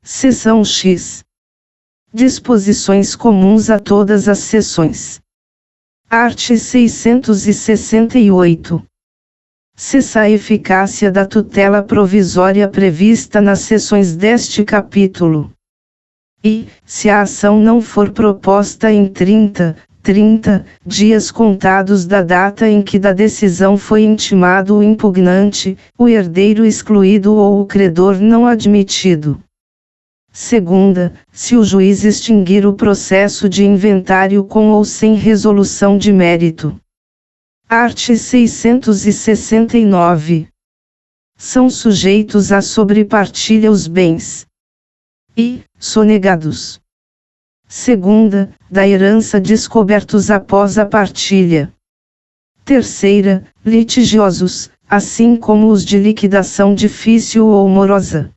Seção X. Disposições comuns a todas as seções. Art. 668. Cessa a eficácia da tutela provisória prevista nas seções deste capítulo. E, se a ação não for proposta em 30 dias contados da data em que da decisão foi intimado o impugnante, o herdeiro excluído ou o credor não admitido. Segunda, se o juiz extinguir o processo de inventário com ou sem resolução de mérito. Art. 669. São sujeitos à sobrepartilha os bens e sonegados. Segunda, da herança descobertos após a partilha. Terceira, litigiosos, assim como os de liquidação difícil ou morosa.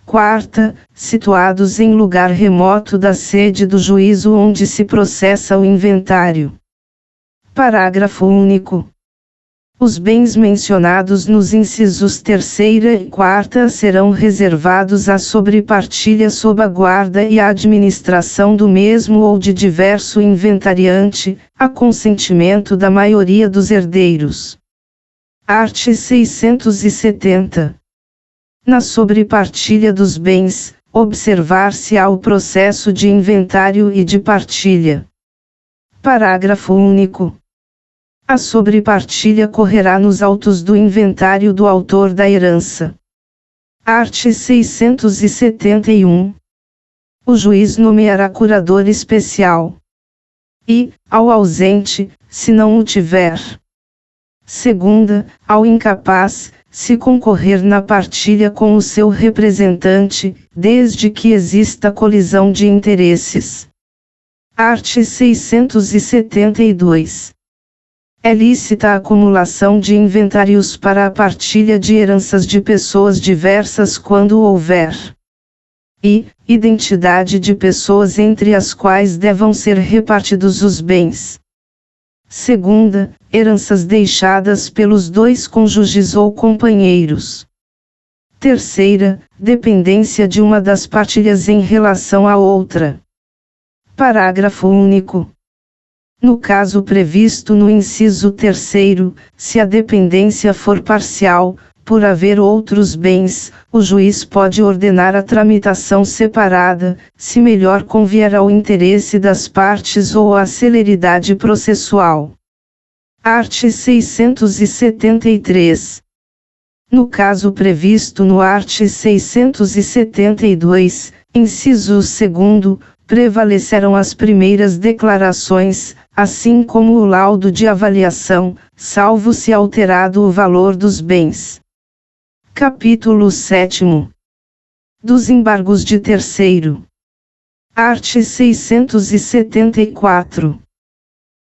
Quarta, situados em lugar remoto da sede do juízo onde se processa o inventário. Parágrafo único. Os bens mencionados nos incisos 3ª e 4ª serão reservados à sobrepartilha sob a guarda e a administração do mesmo ou de diverso inventariante, a consentimento da maioria dos herdeiros. Art. 670. Na sobrepartilha dos bens, observar-se-á o processo de inventário e de partilha. Parágrafo único. A sobrepartilha correrá nos autos do inventário do autor da herança. Art. 671. O juiz nomeará curador especial. E, ao ausente, se não o tiver. Segunda, ao incapaz, se concorrer na partilha com o seu representante, desde que exista colisão de interesses. Art. 672. É lícita a acumulação de inventários para a partilha de heranças de pessoas diversas quando houver. E, identidade de pessoas entre as quais devam ser repartidos os bens. Segunda, heranças deixadas pelos dois cônjuges ou companheiros. Terceira, dependência de uma das partilhas em relação à outra. Parágrafo único. No caso previsto no inciso 3º, se a dependência for parcial, por haver outros bens, o juiz pode ordenar a tramitação separada, se melhor convier ao interesse das partes ou à celeridade processual. Art. 673. No caso previsto no art. 672, inciso 2º, prevalecerão as primeiras declarações, assim como o laudo de avaliação, salvo se alterado o valor dos bens. Capítulo 7. Dos embargos de terceiro. Art. 674.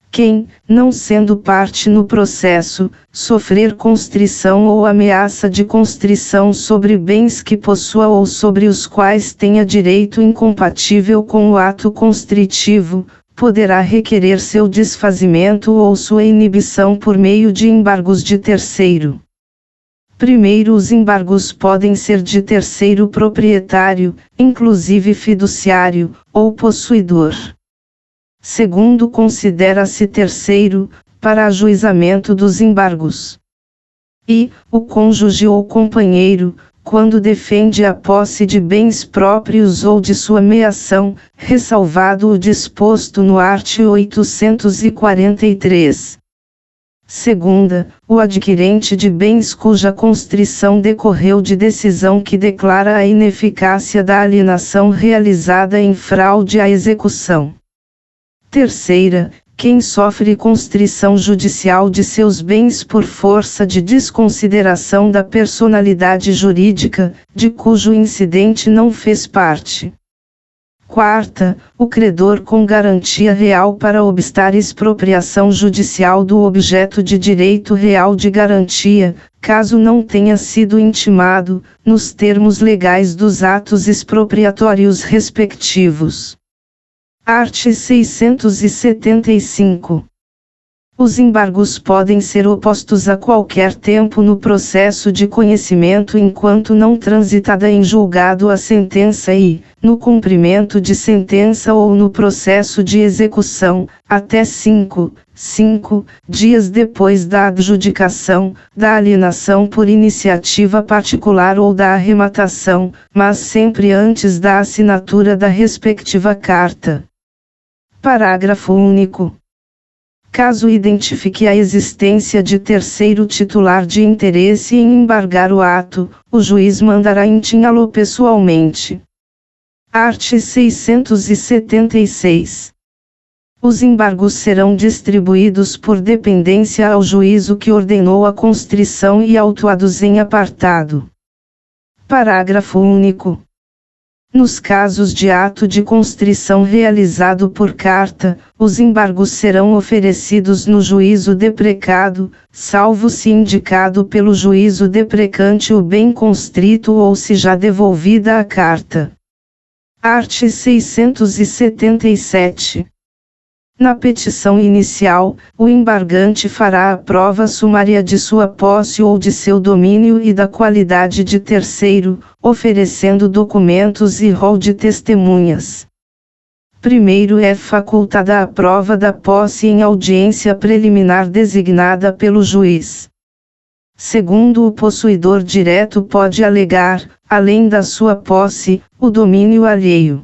Quem, não sendo parte no processo, sofrer constrição ou ameaça de constrição sobre bens que possua ou sobre os quais tenha direito incompatível com o ato constritivo, poderá requerer seu desfazimento ou sua inibição por meio de embargos de terceiro. Primeiro, os embargos podem ser de terceiro proprietário, inclusive fiduciário, ou possuidor. Segundo, considera-se terceiro, para ajuizamento dos embargos. E, o cônjuge ou companheiro, quando defende a posse de bens próprios ou de sua meação, ressalvado o disposto no art. 843. Segunda, o adquirente de bens cuja constrição decorreu de decisão que declara a ineficácia da alienação realizada em fraude à execução. Terceira, quem sofre constrição judicial de seus bens por força de desconsideração da personalidade jurídica, de cujo incidente não fez parte. Quarta, o credor com garantia real para obstar expropriação judicial do objeto de direito real de garantia, caso não tenha sido intimado, nos termos legais dos atos expropriatórios respectivos. Art. 675. Os embargos podem ser opostos a qualquer tempo no processo de conhecimento enquanto não transitada em julgado a sentença e, no cumprimento de sentença ou no processo de execução, até 5 dias depois da adjudicação, da alienação por iniciativa particular ou da arrematação, mas sempre antes da assinatura da respectiva carta. Parágrafo único. Caso identifique a existência de terceiro titular de interesse em embargar o ato, o juiz mandará intimá-lo pessoalmente. Art. 676. Os embargos serão distribuídos por dependência ao juízo que ordenou a constrição e autuados em apartado. Parágrafo único. Nos casos de ato de constrição realizado por carta, os embargos serão oferecidos no juízo deprecado, salvo se indicado pelo juízo deprecante o bem constrito ou se já devolvida a carta. Art. 677. Na petição inicial, o embargante fará a prova sumária de sua posse ou de seu domínio e da qualidade de terceiro, oferecendo documentos e rol de testemunhas. Primeiro é facultada a prova da posse em audiência preliminar designada pelo juiz. Segundo, o possuidor direto pode alegar, além da sua posse, o domínio alheio.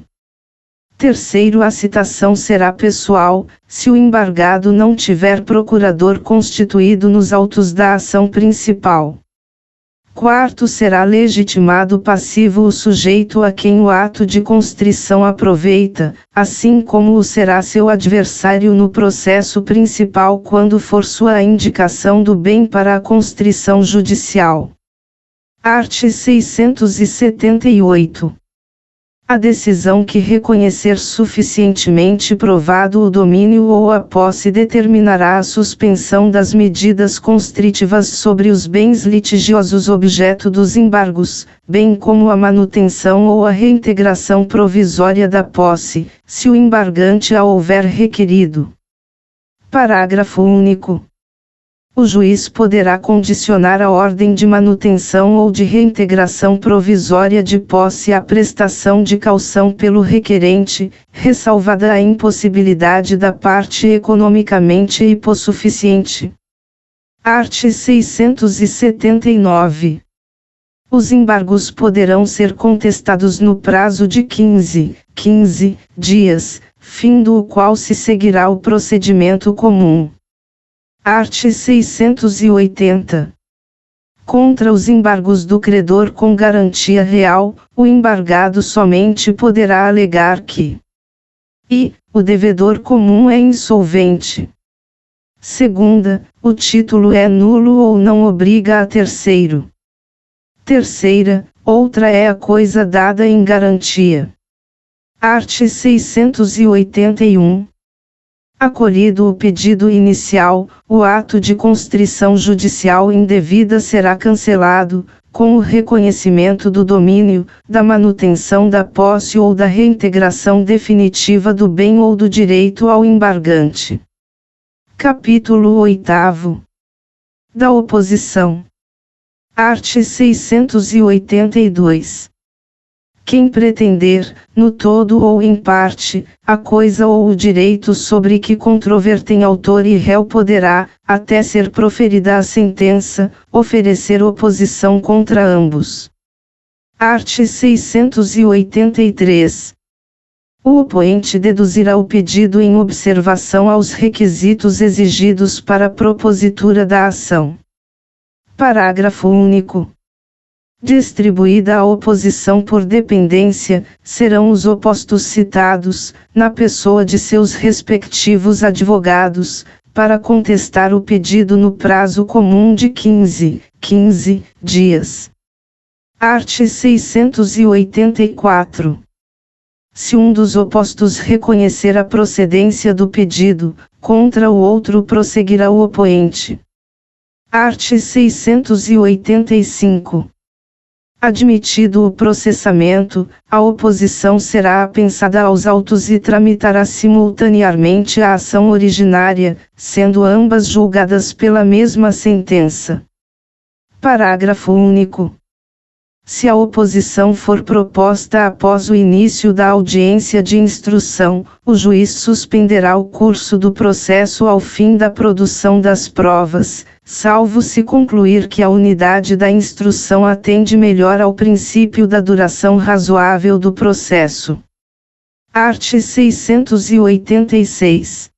Terceiro, a citação será pessoal, se o embargado não tiver procurador constituído nos autos da ação principal. Quarto, será legitimado passivo o sujeito a quem o ato de constrição aproveita, assim como o será seu adversário no processo principal quando for sua a indicação do bem para a constrição judicial. Art. 678. A decisão que reconhecer suficientemente provado o domínio ou a posse determinará a suspensão das medidas constritivas sobre os bens litigiosos objeto dos embargos, bem como a manutenção ou a reintegração provisória da posse, se o embargante a houver requerido. Parágrafo único. O juiz poderá condicionar a ordem de manutenção ou de reintegração provisória de posse à prestação de caução pelo requerente, ressalvada a impossibilidade da parte economicamente hipossuficiente. Art. 679. Os embargos poderão ser contestados no prazo de 15 dias, findo o qual se seguirá o procedimento comum. Art. 680. Contra os embargos do credor com garantia real, o embargado somente poderá alegar que o devedor comum é insolvente. Segunda, o título é nulo ou não obriga a terceiro. Terceira, outra é a coisa dada em garantia. Art. 681. Acolhido o pedido inicial, o ato de constrição judicial indevida será cancelado, com o reconhecimento do domínio, da manutenção da posse ou da reintegração definitiva do bem ou do direito ao embargante. Capítulo 8. Da oposição. Art. 682. Quem pretender, no todo ou em parte, a coisa ou o direito sobre que controvertem autor e réu poderá, até ser proferida a sentença, oferecer oposição contra ambos. Art. 683. O oponente deduzirá o pedido em observação aos requisitos exigidos para a propositura da ação. Parágrafo único. Distribuída a oposição por dependência, serão os opostos citados, na pessoa de seus respectivos advogados, para contestar o pedido no prazo comum de 15 dias. Art. 684. Se um dos opostos reconhecer a procedência do pedido, contra o outro prosseguirá o opoente. Art. 685. Admitido o processamento, a oposição será apensada aos autos e tramitará simultaneamente a ação originária, sendo ambas julgadas pela mesma sentença. Parágrafo único. Se a oposição for proposta após o início da audiência de instrução, o juiz suspenderá o curso do processo ao fim da produção das provas, salvo se concluir que a unidade da instrução atende melhor ao princípio da duração razoável do processo. Art. 686.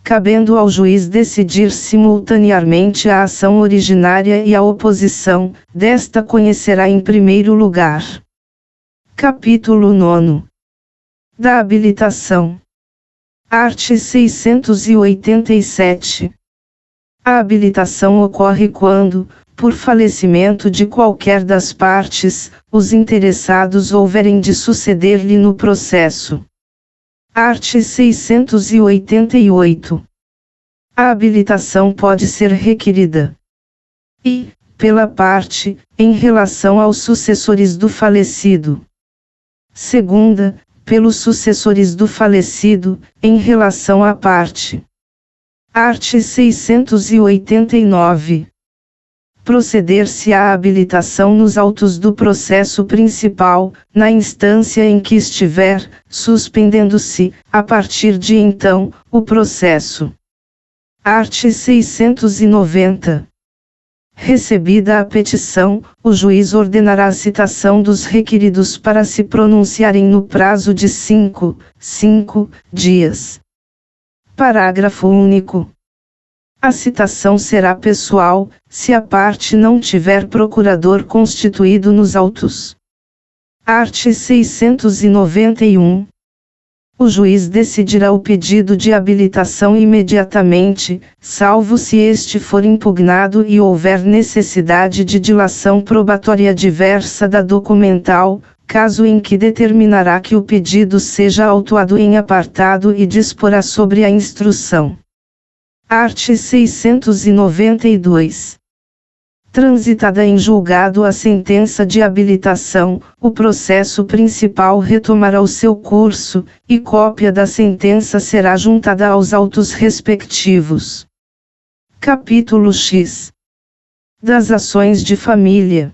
Cabendo ao juiz decidir simultaneamente a ação originária e a oposição, desta conhecerá em primeiro lugar. Capítulo 9. Da habilitação. Art. 687. A habilitação ocorre quando, por falecimento de qualquer das partes, os interessados houverem de suceder-lhe no processo. Art. 688. A habilitação pode ser requerida e, pela parte, em relação aos sucessores do falecido. Segunda, pelos sucessores do falecido, em relação à parte. Art. 689. Proceder-se à habilitação nos autos do processo principal, na instância em que estiver, suspendendo-se, a partir de então, o processo. Art. 690. Recebida a petição, o juiz ordenará a citação dos requeridos para se pronunciarem no prazo de 5 dias. Parágrafo único. A citação será pessoal, se a parte não tiver procurador constituído nos autos. Art. 691. O juiz decidirá o pedido de habilitação imediatamente, salvo se este for impugnado e houver necessidade de dilação probatória diversa da documental, caso em que determinará que o pedido seja autuado em apartado e disporá sobre a instrução. Art. 692. Transitada em julgado a sentença de habilitação, o processo principal retomará o seu curso, e cópia da sentença será juntada aos autos respectivos. Capítulo X. Das ações de família.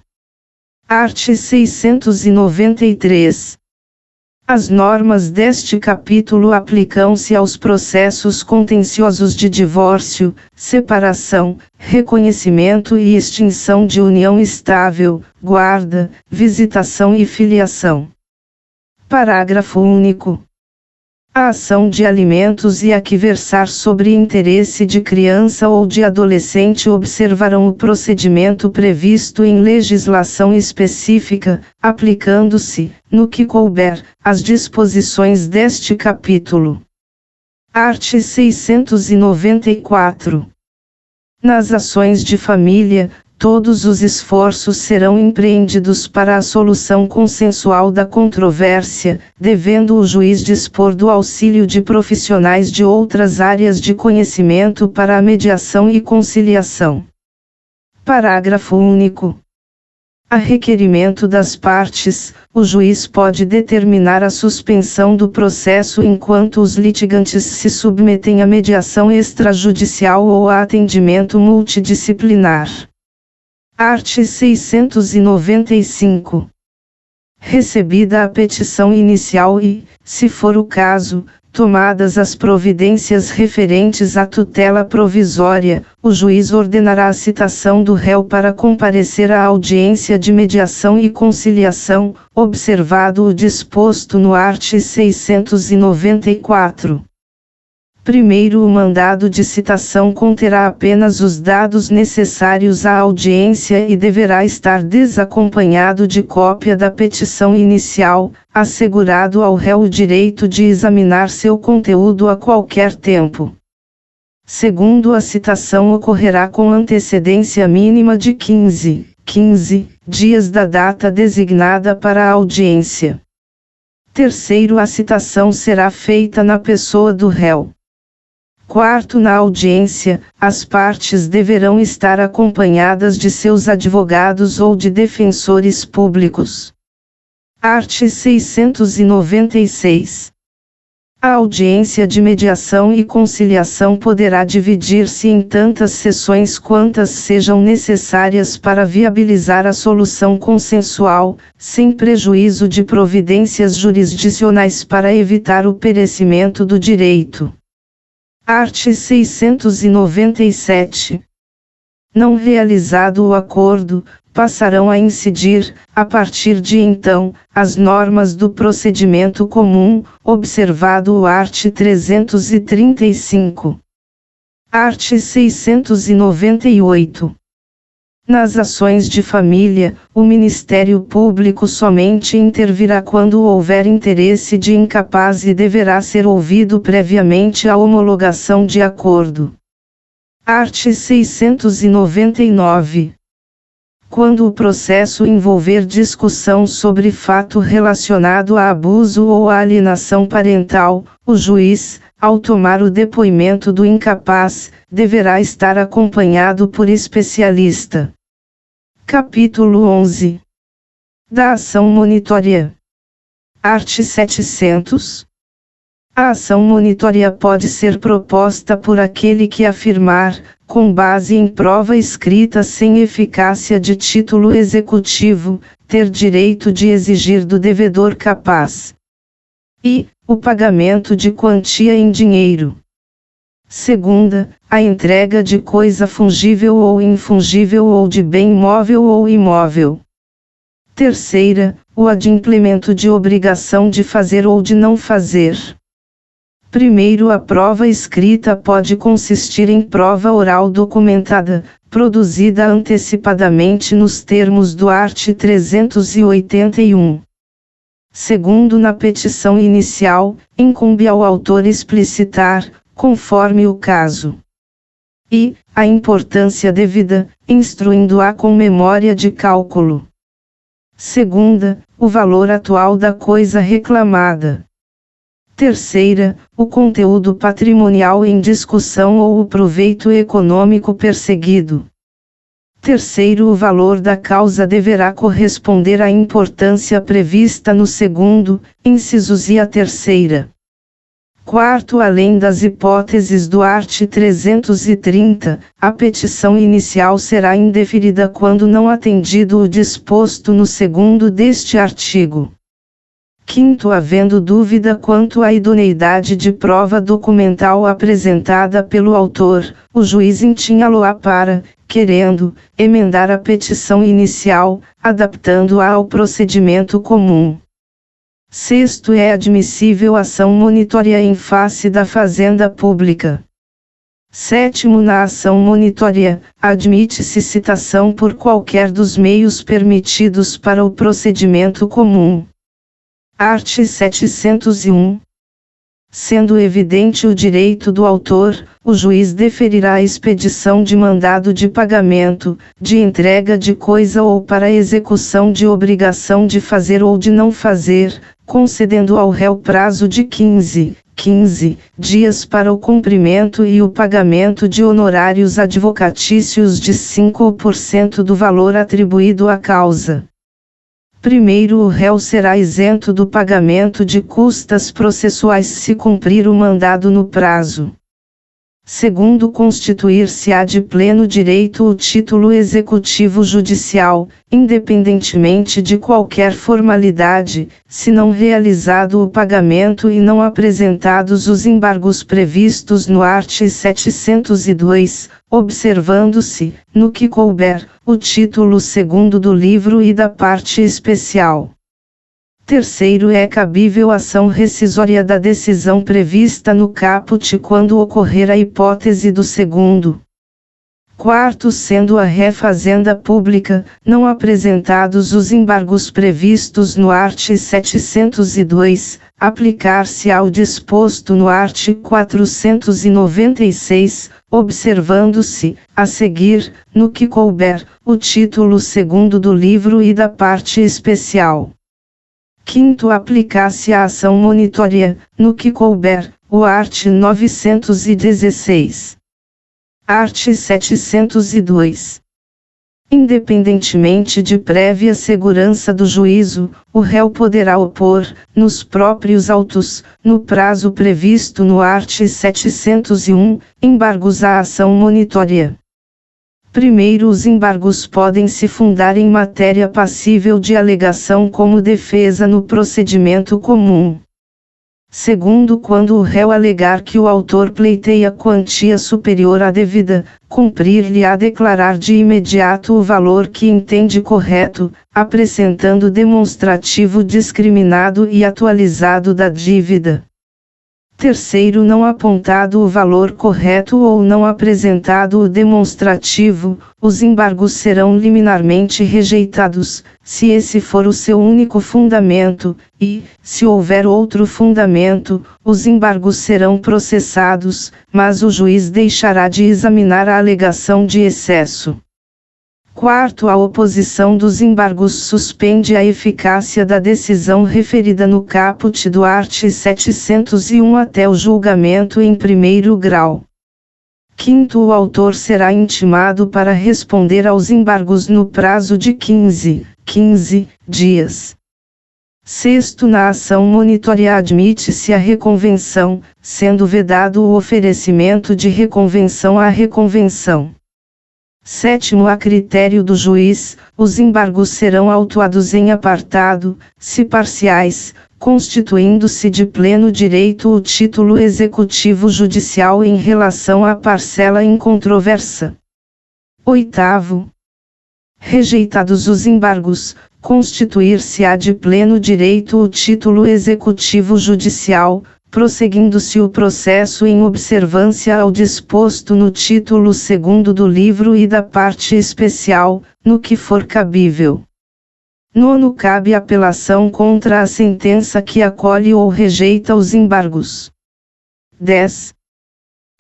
Art. 693. As normas deste capítulo aplicam-se aos processos contenciosos de divórcio, separação, reconhecimento e extinção de união estável, guarda, visitação e filiação. Parágrafo único. A ação de alimentos e a que versar sobre interesse de criança ou de adolescente observarão o procedimento previsto em legislação específica, aplicando-se, no que couber, as disposições deste capítulo. Art. 694. Nas ações de família, todos os esforços serão empreendidos para a solução consensual da controvérsia, devendo o juiz dispor do auxílio de profissionais de outras áreas de conhecimento para a mediação e conciliação. Parágrafo único. A requerimento das partes, o juiz pode determinar a suspensão do processo enquanto os litigantes se submetem à mediação extrajudicial ou a atendimento multidisciplinar. Art. 695. Recebida a petição inicial e, se for o caso, tomadas as providências referentes à tutela provisória, o juiz ordenará a citação do réu para comparecer à audiência de mediação e conciliação, observado o disposto no art. 694. Primeiro, o mandado de citação conterá apenas os dados necessários à audiência e deverá estar desacompanhado de cópia da petição inicial, assegurado ao réu o direito de examinar seu conteúdo a qualquer tempo. Segundo, a citação ocorrerá com antecedência mínima de 15 dias da data designada para a audiência. Terceiro, a citação será feita na pessoa do réu. Quarto, na audiência, as partes deverão estar acompanhadas de seus advogados ou de defensores públicos. Art. 696. A audiência de mediação e conciliação poderá dividir-se em tantas sessões quantas sejam necessárias para viabilizar a solução consensual, sem prejuízo de providências jurisdicionais para evitar o perecimento do direito. Art. 697. Não realizado o acordo, passarão a incidir, a partir de então, as normas do procedimento comum, observado o art. 335. Art. 698. Nas ações de família, o Ministério Público somente intervirá quando houver interesse de incapaz e deverá ser ouvido previamente à homologação de acordo. Art. 699. Quando o processo envolver discussão sobre fato relacionado a abuso ou a alienação parental, o juiz, ao tomar o depoimento do incapaz, deverá estar acompanhado por especialista. Capítulo 11. Da ação monitória. Art. 700. A ação monitória pode ser proposta por aquele que afirmar, com base em prova escrita sem eficácia de título executivo, ter direito de exigir do devedor capaz e o pagamento de quantia em dinheiro. Segunda, a entrega de coisa fungível ou infungível ou de bem móvel ou imóvel. Terceira, o adimplemento de obrigação de fazer ou de não fazer. Primeiro, a prova escrita pode consistir em prova oral documentada, produzida antecipadamente nos termos do art. 381. Segundo, na petição inicial, incumbe ao autor explicitar, conforme o caso, e a importância devida, instruindo-a com memória de cálculo. Segunda, o valor atual da coisa reclamada. Terceira, o conteúdo patrimonial em discussão ou o proveito econômico perseguido. Terceiro, o valor da causa deverá corresponder à importância prevista no segundo, incisos e a terceira. Quarto, além das hipóteses do art. 330, a petição inicial será indeferida quando não atendido o disposto no segundo deste artigo. Quinto, havendo dúvida quanto à idoneidade de prova documental apresentada pelo autor, o juiz intinha-lo-á para, querendo, emendar a petição inicial, adaptando-a ao procedimento comum. Sexto, é admissível ação monitória em face da Fazenda Pública. Sétimo, na ação monitória, admite-se citação por qualquer dos meios permitidos para o procedimento comum. Art. 701. Sendo evidente o direito do autor, o juiz deferirá a expedição de mandado de pagamento, de entrega de coisa ou para execução de obrigação de fazer ou de não fazer, concedendo ao réu prazo de 15 dias para o cumprimento e o pagamento de honorários advocatícios de 5% do valor atribuído à causa. Primeiro, o réu será isento do pagamento de custas processuais se cumprir o mandado no prazo. Segundo, constituir-se-á de pleno direito o título executivo judicial, independentemente de qualquer formalidade, se não realizado o pagamento e não apresentados os embargos previstos no art. 702, observando-se, no que couber, o título segundo do livro e da parte especial. Terceiro, é cabível ação rescisória da decisão prevista no caput quando ocorrer a hipótese do segundo. Quarto, sendo a ré Fazenda Pública, não apresentados os embargos previstos no art. 702, aplicar-se ao disposto no art. 496, observando-se, a seguir, no que couber, o título segundo do livro e da parte especial. Quinto, aplicar-se a ação monitória, no que couber, o art. 916. Art. 702. Independentemente de prévia segurança do juízo, o réu poderá opor, nos próprios autos, no prazo previsto no art. 701, embargos à ação monitória. Primeiro, os embargos podem se fundar em matéria passível de alegação como defesa no procedimento comum. Segundo, quando o réu alegar que o autor pleiteia quantia superior à devida, cumprir-lhe-á declarar de imediato o valor que entende correto, apresentando demonstrativo discriminado e atualizado da dívida. Terceiro, não apontado o valor correto ou não apresentado o demonstrativo, os embargos serão liminarmente rejeitados, se esse for o seu único fundamento, e, se houver outro fundamento, os embargos serão processados, mas o juiz deixará de examinar a alegação de excesso. Quarto, a oposição dos embargos suspende a eficácia da decisão referida no caput do art. 701 até o julgamento em primeiro grau. Quinto, o autor será intimado para responder aos embargos no prazo de 15 dias. Sexto, na ação monitória admite-se a reconvenção, sendo vedado o oferecimento de reconvenção à reconvenção. Sétimo, a critério do juiz, os embargos serão autuados em apartado, se parciais, constituindo-se de pleno direito o título executivo judicial em relação à parcela incontroversa. Oitavo, rejeitados os embargos, constituir-se-á de pleno direito o título executivo judicial, prosseguindo-se o processo em observância ao disposto no título 2º do livro e da parte especial, no que for cabível. Nono, cabe apelação contra a sentença que acolhe ou rejeita os embargos. 10.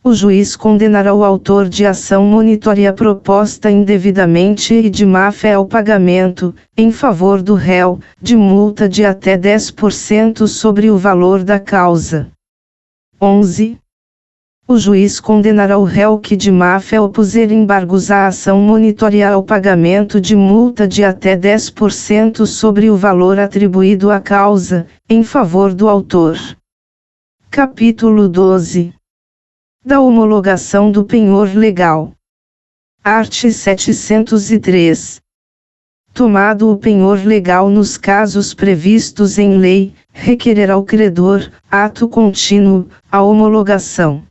O juiz condenará o autor de ação monitória proposta indevidamente e de má-fé ao pagamento, em favor do réu, de multa de até 10% sobre o valor da causa. 11. O juiz condenará o réu que de má-fé opuser embargos à ação monitória ao pagamento de multa de até 10% sobre o valor atribuído à causa, em favor do autor. Capítulo 12. Da homologação do penhor legal. Art. 703. Tomado o penhor legal nos casos previstos em lei, requererá o credor, ato contínuo, a homologação.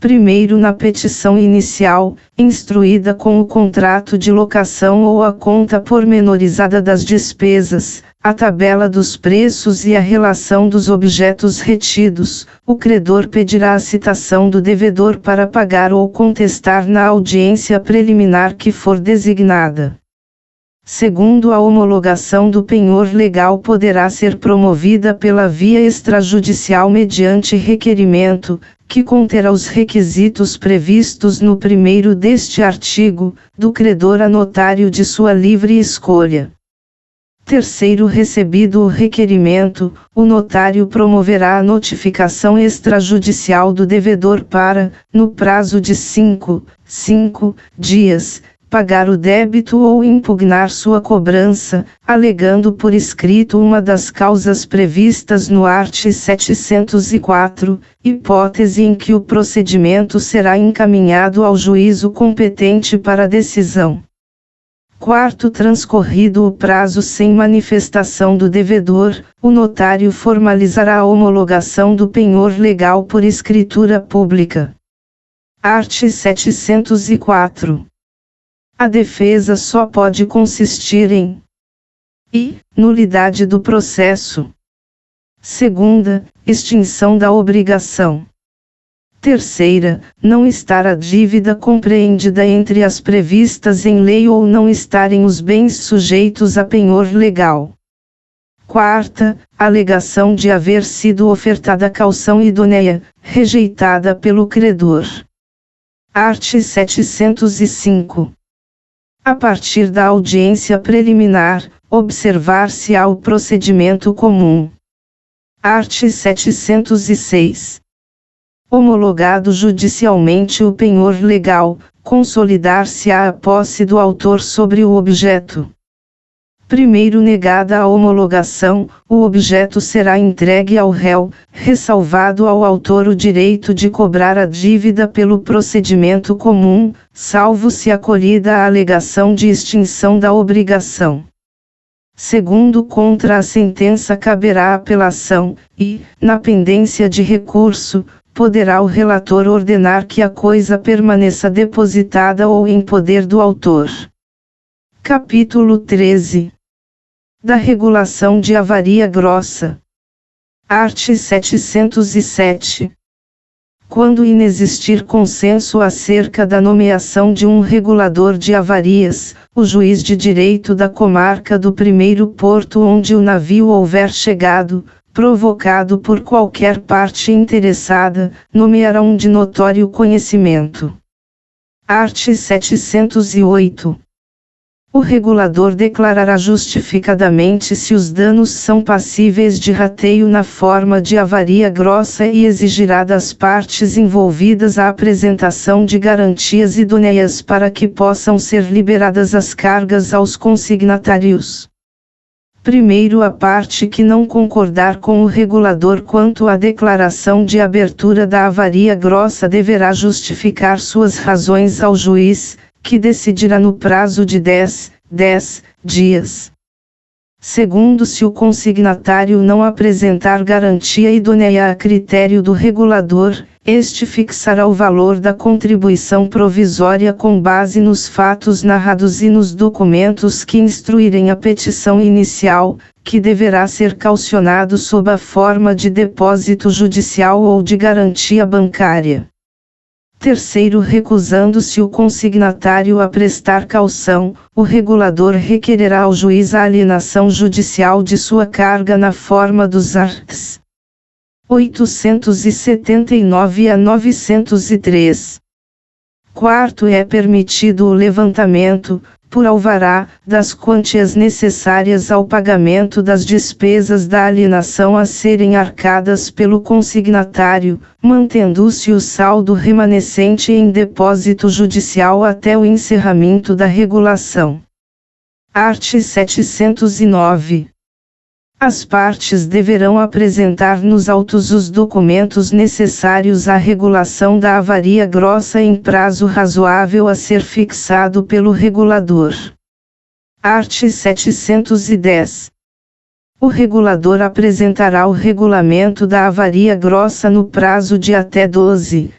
Primeiro, na petição inicial, instruída com o contrato de locação ou a conta pormenorizada das despesas, a tabela dos preços e a relação dos objetos retidos, o credor pedirá a citação do devedor para pagar ou contestar na audiência preliminar que for designada. Segundo, a homologação do penhor legal poderá ser promovida pela via extrajudicial mediante requerimento, que conterá os requisitos previstos no primeiro deste artigo, do credor a notário de sua livre escolha. Terceiro, recebido o requerimento, o notário promoverá a notificação extrajudicial do devedor para, no prazo de 5 dias, pagar o débito ou impugnar sua cobrança, alegando por escrito uma das causas previstas no art. 704, hipótese em que o procedimento será encaminhado ao juízo competente para decisão. Quarto, transcorrido o prazo sem manifestação do devedor, o notário formalizará a homologação do penhor legal por escritura pública. Art. 704. A defesa só pode consistir em nulidade do processo. Segunda, extinção da obrigação. Terceira, não estar a dívida compreendida entre as previstas em lei ou não estarem os bens sujeitos a penhor legal. Quarta, alegação de haver sido ofertada caução idônea, rejeitada pelo credor. Art. 705. A partir da audiência preliminar, observar-se-á o procedimento comum. Art. 706. Homologado judicialmente o penhor legal, consolidar-se-á a posse do autor sobre o objeto. Primeiro negada a homologação, o objeto será entregue ao réu, ressalvado ao autor o direito de cobrar a dívida pelo procedimento comum, salvo se acolhida a alegação de extinção da obrigação. Segundo, contra a sentença caberá apelação, e, na pendência de recurso, poderá o relator ordenar que a coisa permaneça depositada ou em poder do autor. Capítulo 13. Da regulação de avaria grossa. Art. 707. Quando inexistir consenso acerca da nomeação de um regulador de avarias, o juiz de direito da comarca do primeiro porto onde o navio houver chegado, provocado por qualquer parte interessada, nomeará um de notório conhecimento. Art. 708. O regulador declarará justificadamente se os danos são passíveis de rateio na forma de avaria grossa e exigirá das partes envolvidas a apresentação de garantias idôneas para que possam ser liberadas as cargas aos consignatários. Primeiro, a parte que não concordar com o regulador quanto à declaração de abertura da avaria grossa deverá justificar suas razões ao juiz, que decidirá no prazo de 10 dias. Segundo, se o consignatário não apresentar garantia idônea a critério do regulador, este fixará o valor da contribuição provisória com base nos fatos narrados e nos documentos que instruírem a petição inicial, que deverá ser caucionado sob a forma de depósito judicial ou de garantia bancária. Terceiro, recusando-se o consignatário a prestar caução, o regulador requererá ao juiz a alienação judicial de sua carga na forma dos arts. 879 a 903. Quarto, é permitido o levantamento, por alvará, das quantias necessárias ao pagamento das despesas da alienação a serem arcadas pelo consignatário, mantendo-se o saldo remanescente em depósito judicial até o encerramento da regulação. Art. 709. As partes deverão apresentar nos autos os documentos necessários à regulação da avaria grossa em prazo razoável a ser fixado pelo regulador. Art. 710. O regulador apresentará o regulamento da avaria grossa no prazo de até 12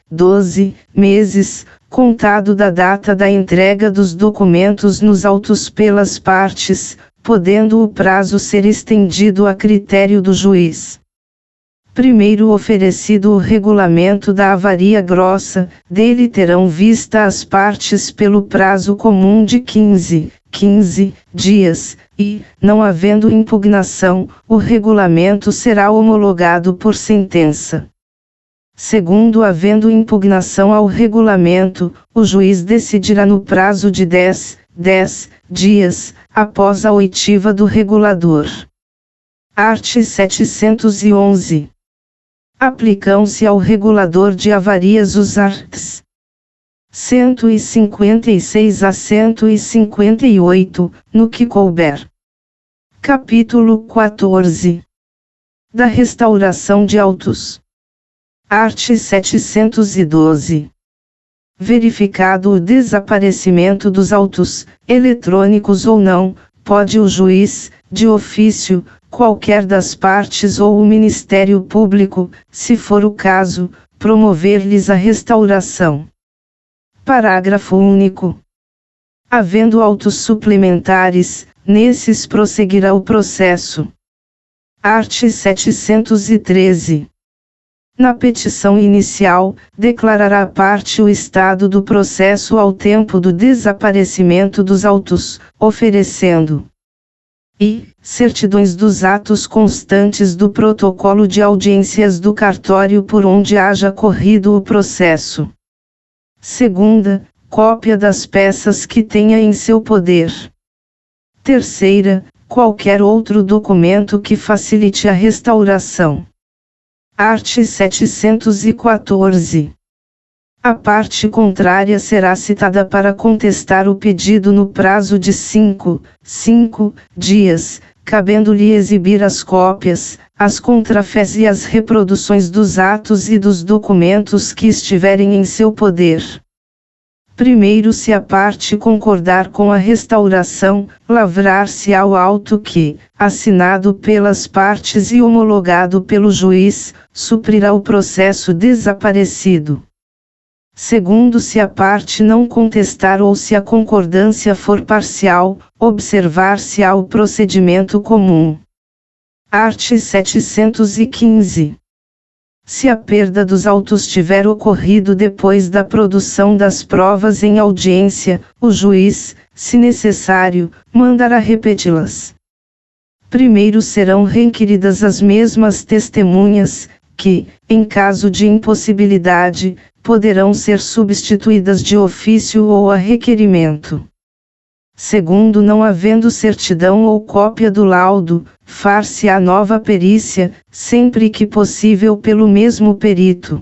meses, contado da data da entrega dos documentos nos autos pelas partes, podendo o prazo ser estendido a critério do juiz. Primeiro oferecido o regulamento da avaria grossa, dele terão vista as partes pelo prazo comum de 15 dias, e, não havendo impugnação, o regulamento será homologado por sentença. Segundo, havendo impugnação ao regulamento, o juiz decidirá no prazo de 10 dias, após a oitiva do regulador. Art. 711. Aplicam-se ao regulador de avarias os arts. 156 a 158, no que couber. Capítulo 14. Da restauração de autos. Art. 712. Verificado o desaparecimento dos autos, eletrônicos ou não, pode o juiz, de ofício, qualquer das partes ou o Ministério Público, se for o caso, promover-lhes a restauração. Parágrafo único. Havendo autos suplementares, nesses prosseguirá o processo. Art. 713. Na petição inicial, declarará a parte o estado do processo ao tempo do desaparecimento dos autos, oferecendo e certidões dos atos constantes do protocolo de audiências do cartório por onde haja corrido o processo. Segunda, cópia das peças que tenha em seu poder. Terceira, qualquer outro documento que facilite a restauração. Art. 714. A parte contrária será citada para contestar o pedido no prazo de 5 dias, cabendo-lhe exibir as cópias, as contrafés e as reproduções dos atos e dos documentos que estiverem em seu poder. Primeiro, se a parte concordar com a restauração, lavrar-se-á o auto que, assinado pelas partes e homologado pelo juiz, suprirá o processo desaparecido. Segundo, se a parte não contestar ou se a concordância for parcial, observar-se-á o procedimento comum. Art. 715. Se a perda dos autos tiver ocorrido depois da produção das provas em audiência, o juiz, se necessário, mandará repeti-las. Primeiro serão requeridas as mesmas testemunhas, que, em caso de impossibilidade, poderão ser substituídas de ofício ou a requerimento. Segundo, não havendo certidão ou cópia do laudo, far-se-á nova perícia, sempre que possível pelo mesmo perito.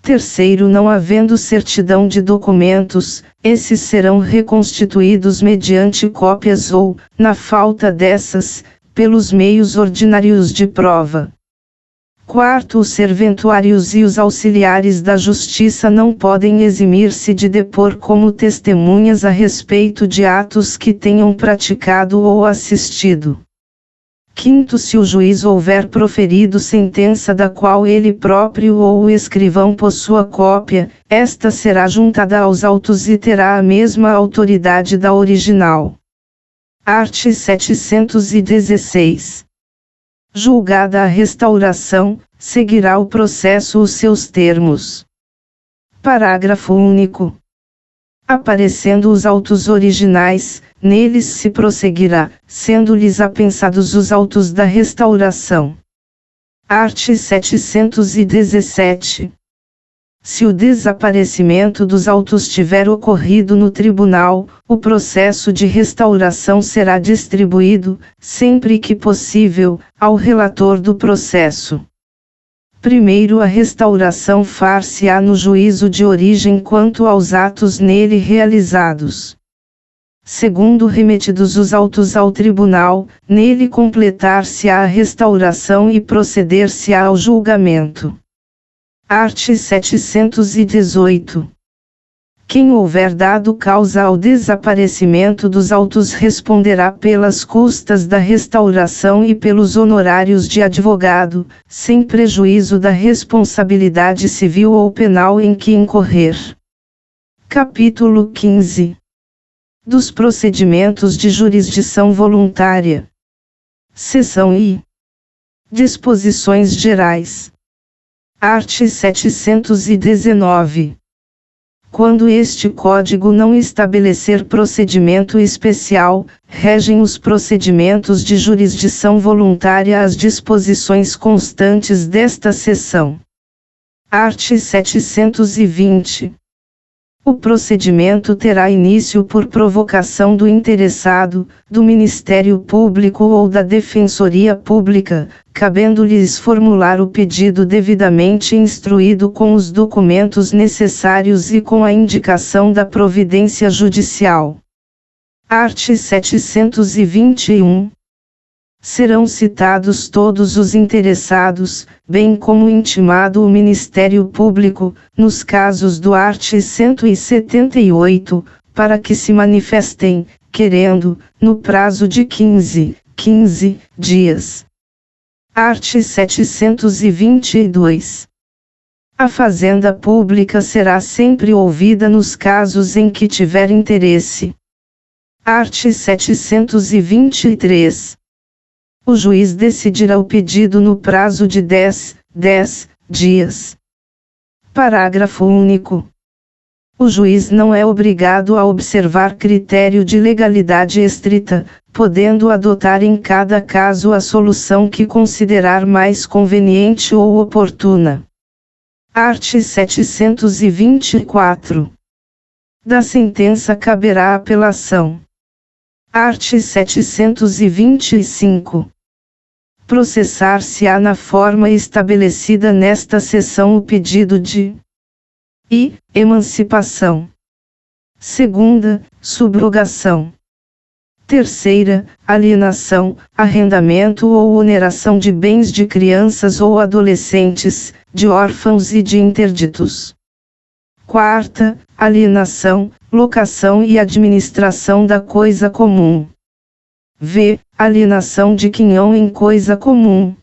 Terceiro, não havendo certidão de documentos, esses serão reconstituídos mediante cópias ou, na falta dessas, pelos meios ordinários de prova. Quarto, os serventuários e os auxiliares da justiça não podem eximir-se de depor como testemunhas a respeito de atos que tenham praticado ou assistido. Quinto, se o juiz houver proferido sentença da qual ele próprio ou o escrivão possua cópia, esta será juntada aos autos e terá a mesma autoridade da original. Art. 716. Julgada a restauração, seguirá o processo os seus termos. Parágrafo único. Aparecendo os autos originais, neles se prosseguirá, sendo-lhes apensados os autos da restauração. Art. 717. Se o desaparecimento dos autos tiver ocorrido no tribunal, o processo de restauração será distribuído, sempre que possível, ao relator do processo. Primeiro, a restauração far-se-á no juízo de origem quanto aos atos nele realizados. Segundo, remetidos os autos ao tribunal, nele completar-se-á a restauração e proceder-se-á ao julgamento. Art. 718. Quem houver dado causa ao desaparecimento dos autos responderá pelas custas da restauração e pelos honorários de advogado, sem prejuízo da responsabilidade civil ou penal em que incorrer. Capítulo 15. Dos procedimentos de jurisdição voluntária. Seção I. Disposições gerais. Art. 719. Quando este Código não estabelecer procedimento especial, regem os procedimentos de jurisdição voluntária as disposições constantes desta seção. Art. 720. O procedimento terá início por provocação do interessado, do Ministério Público ou da Defensoria Pública, cabendo-lhes formular o pedido devidamente instruído com os documentos necessários e com a indicação da providência judicial. Art. 721. Serão citados todos os interessados, bem como intimado o Ministério Público, nos casos do art. 178, para que se manifestem, querendo, no prazo de 15 dias. Art. 722. A Fazenda Pública será sempre ouvida nos casos em que tiver interesse. Art. 723. O juiz decidirá o pedido no prazo de 10 dias. Parágrafo único. O juiz não é obrigado a observar critério de legalidade estrita, podendo adotar em cada caso a solução que considerar mais conveniente ou oportuna. Art. 724. Da sentença caberá apelação. Art. 725. processar-se-á na forma estabelecida nesta seção o pedido de emancipação. Segunda, subrogação. Terceira, alienação, arrendamento ou oneração de bens de crianças ou adolescentes, de órfãos e de interditos. Quarta, alienação, locação e administração da coisa comum. V. Alienação de quinhão em coisa comum.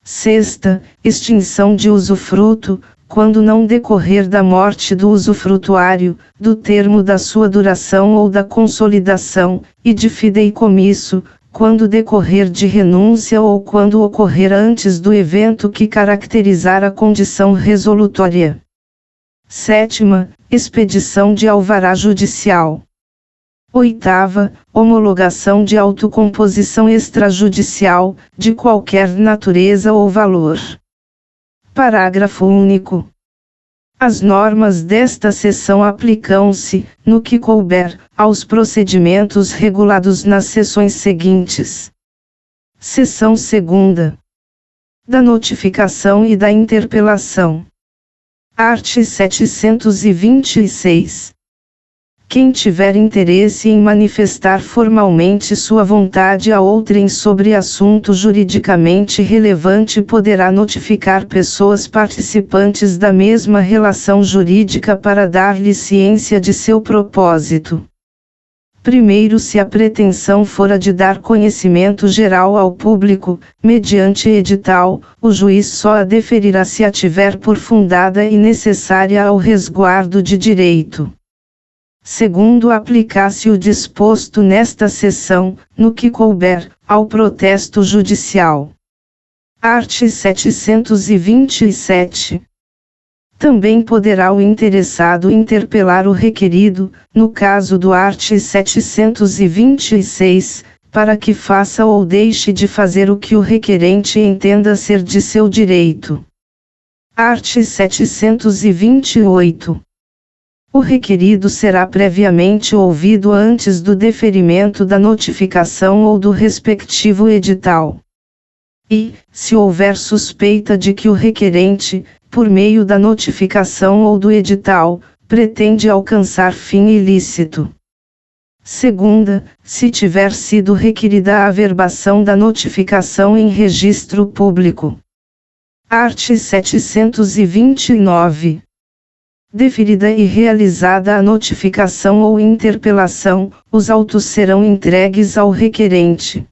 Sexta, extinção de usufruto, quando não decorrer da morte do usufrutuário, do termo da sua duração ou da consolidação, e de fideicomisso, quando decorrer de renúncia ou quando ocorrer antes do evento que caracterizar a condição resolutória. Sétima, expedição de alvará judicial. Oitava, homologação de autocomposição extrajudicial, de qualquer natureza ou valor. Parágrafo único. As normas desta seção aplicam-se, no que couber, aos procedimentos regulados nas seções seguintes. Seção segunda. Da notificação e da interpelação. Art. 726. Quem tiver interesse em manifestar formalmente sua vontade a outrem sobre assunto juridicamente relevante poderá notificar pessoas participantes da mesma relação jurídica para dar-lhe ciência de seu propósito. Primeiro, se a pretensão fora de dar conhecimento geral ao público, mediante edital, o juiz só a deferirá se a tiver por fundada e necessária ao resguardo de direito. Segundo, aplicar-se o disposto nesta seção, no que couber, ao protesto judicial. Art. 727. Também poderá o interessado interpelar o requerido, no caso do art. 726, para que faça ou deixe de fazer o que o requerente entenda ser de seu direito. Art. 728. O requerido será previamente ouvido antes do deferimento da notificação ou do respectivo edital. E, se houver suspeita de que o requerente, por meio da notificação ou do edital, pretende alcançar fim ilícito. Segunda, se tiver sido requerida a averbação da notificação em registro público. Art. 729. Deferida e realizada a notificação ou interpelação, os autos serão entregues ao requerente.